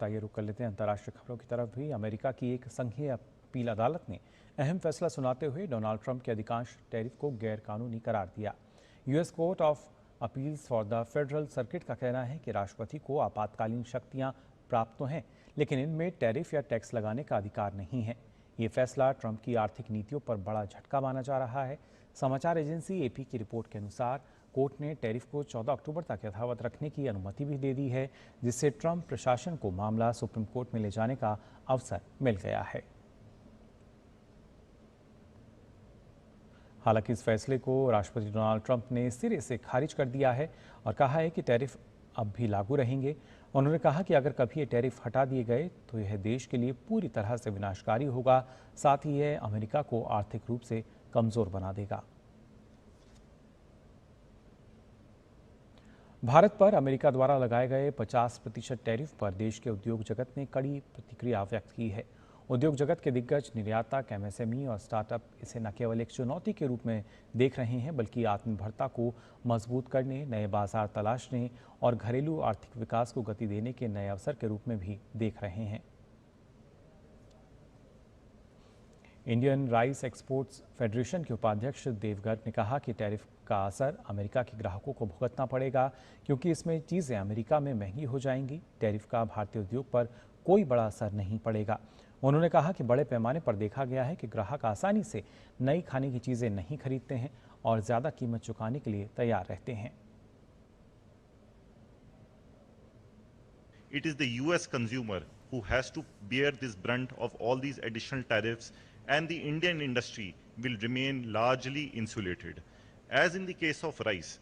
आइए रुक कर लेते हैं अंतर्राष्ट्रीय खबरों की तरफ भी। अमेरिका की एक संघीय अपील अदालत ने अहम फैसला सुनाते हुए डोनाल्ड ट्रंप के अधिकांश टैरिफ को गैरकानूनी करार दिया। US court of appeals for the federal circuit का कहना है कि राष्ट्रपति को आपातकालीन शक्तियां प्राप्त तो हैं, लेकिन इनमें टैरिफ या टैक्स लगाने का अधिकार नहीं है। ये फैसला ट्रंप की आर्थिक नीतियों पर बड़ा झटका माना जा रहा है। समाचार एजेंसी एपी की रिपोर्ट के अनुसार कोर्ट ने टैरिफ को 14 अक्टूबर तक यथावत रखने की अनुमति भी दे दी है, जिससे ट्रंप प्रशासन को मामला सुप्रीम कोर्ट में ले जाने का अवसर मिल गया है। हालांकि इस फैसले को राष्ट्रपति डोनाल्ड ट्रंप ने सिरे से खारिज कर दिया है और कहा है कि टैरिफ अब भी लागू रहेंगे। उन्होंने कहा कि अगर कभी ये टैरिफ हटा दिए गए तो यह देश के लिए पूरी तरह से विनाशकारी होगा, साथ ही यह अमेरिका को आर्थिक रूप से कमजोर बना देगा। भारत पर अमेरिका द्वारा लगाए गए 50% टैरिफ पर देश के उद्योग जगत ने कड़ी प्रतिक्रिया व्यक्त की है। उद्योग जगत के दिग्गज निर्यातक, एमएसएमई और स्टार्टअप इसे न केवल एक चुनौती के रूप में देख रहे हैं, बल्कि आत्मनिर्भरता को मजबूत करने, नए बाजार तलाशने और घरेलू आर्थिक विकास को गति देने के नए अवसर के रूप में भी देख रहे हैं। इंडियन राइस एक्सपोर्ट्स फेडरेशन के उपाध्यक्ष देव गर्ग ने कहा कि टैरिफ का असर अमेरिका के ग्राहकों को भुगतना पड़ेगा, क्योंकि इसमें चीज़ें अमेरिका में महंगी हो जाएंगी। टैरिफ का भारतीय उद्योग पर कोई बड़ा असर नहीं पड़ेगा। उन्होंने कहा कि बड़े पैमाने पर देखा गया है कि ग्राहक आसानी से नई खाने की चीज़ें नहीं खरीदते हैं और ज़्यादा कीमत चुकाने के लिए तैयार रहते हैं। It is the US consumer who has to bear this brunt of all these additional tariffs, and the Indian industry will remain largely insulated. As in the case of rice,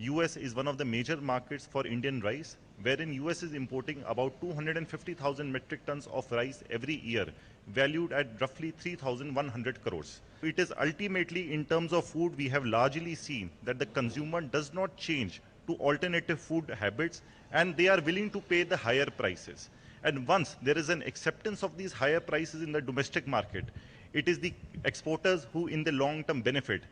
US is one of the major markets for Indian rice, wherein US is importing about 250,000 metric tons of rice every year, valued at roughly 3,100 crores. It is ultimately, in terms of food, we have largely seen that the consumer does not change to alternative food habits, and they are willing to pay the higher prices. And once there is an acceptance of these higher prices in the domestic market, it is the exporters who in the long term benefit.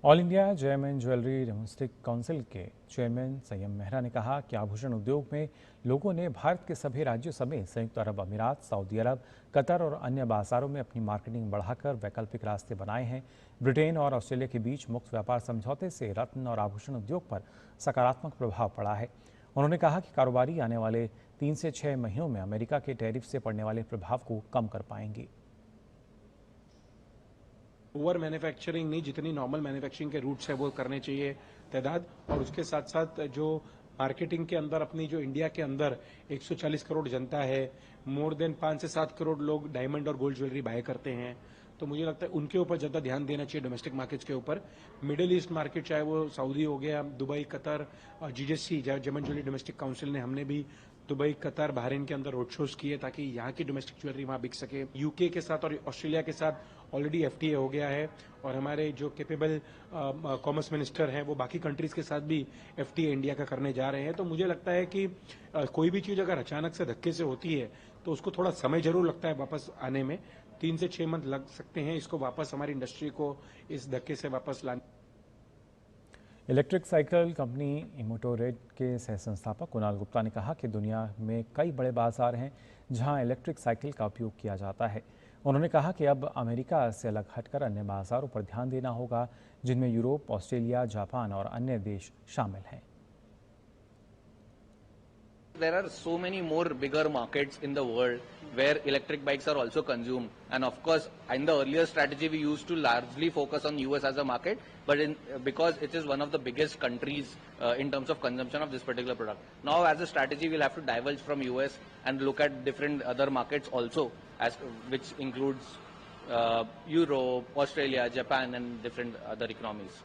All India Gem and jewellery domestic Council के chairman Sanyam Mehra ने कहा कि आभूषण उद्योग में लोगों ने भारत के सभी राज्यों समेत संयुक्त अरब अमीरात, सऊदी अरब, कतर और अन्य बाजारों में अपनी मार्केटिंग बढ़ाकर वैकल्पिक रास्ते बनाए हैं। ब्रिटेन और ऑस्ट्रेलिया के बीच मुक्त व्यापार समझौते से रत्न और आभूषण उद्योग पर सकारात्मक प्रभाव पड़ा है। उन्होंने कहा कि कारोबारी आने वाले 3 से 6 महीनों में अमेरिका के टैरिफ से पड़ने वाले प्रभाव को कम कर पाएंगे। ओवर मैन्युफैक्चरिंग नहीं, जितनी नॉर्मल मैन्युफैक्चरिंग के रूट्स है वो करने चाहिए तादाद, और उसके साथ साथ जो मार्केटिंग के अंदर अपनी जो इंडिया के अंदर 140 करोड़ जनता है, मोर देन 5 से 7 करोड़ लोग डायमंड और गोल्ड ज्वेलरी बाय करते हैं, तो मुझे लगता है उनके ऊपर ज़्यादा ध्यान देना चाहिए डोमेस्टिक मार्केट्स के ऊपर। मिडिल ईस्ट मार्केट, चाहे वो सऊदी हो गया, Dubai, Qatar, GJC gem and jewellery domestic council ने, हमने भी दुबई, कतर, बहरीन के अंदर रोड शोज किए ताकि यहाँ की डोमेस्टिक ज्वेलरी वहाँ बिक सके। यूके के साथ और ऑस्ट्रेलिया के साथ ऑलरेडी एफटीए हो गया है, और हमारे जो कैपेबल कॉमर्स मिनिस्टर हैं वो बाकी कंट्रीज के साथ भी एफटीए इंडिया का करने जा रहे हैं। तो मुझे लगता है कि कोई भी चीज़ अगर अचानक से धक्के से होती है तो उसको थोड़ा समय जरूर लगता है वापस आने में, 3 से 6 मंथ लग सकते हैं इसको वापस हमारी इंडस्ट्री को इस धक्के से वापस लाने। इलेक्ट्रिक साइकिल कंपनी इमोटोरेड के सह संस्थापक कुणाल गुप्ता ने कहा कि दुनिया में कई बड़े बाजार हैं जहां इलेक्ट्रिक साइकिल का उपयोग किया जाता है। उन्होंने कहा कि अब अमेरिका से अलग हटकर अन्य बाजारों पर ध्यान देना होगा, जिनमें यूरोप, ऑस्ट्रेलिया, जापान और अन्य देश शामिल हैं। There are so many more bigger markets in the world where electric bikes are also consumed, and of course in the earlier strategy we used to largely focus on US as a market, but because it is one of the biggest countries in terms of consumption of this particular product. Now as a strategy we'll have to diverge from US and look at different other markets also, which includes Europe, Australia, Japan and different other economies.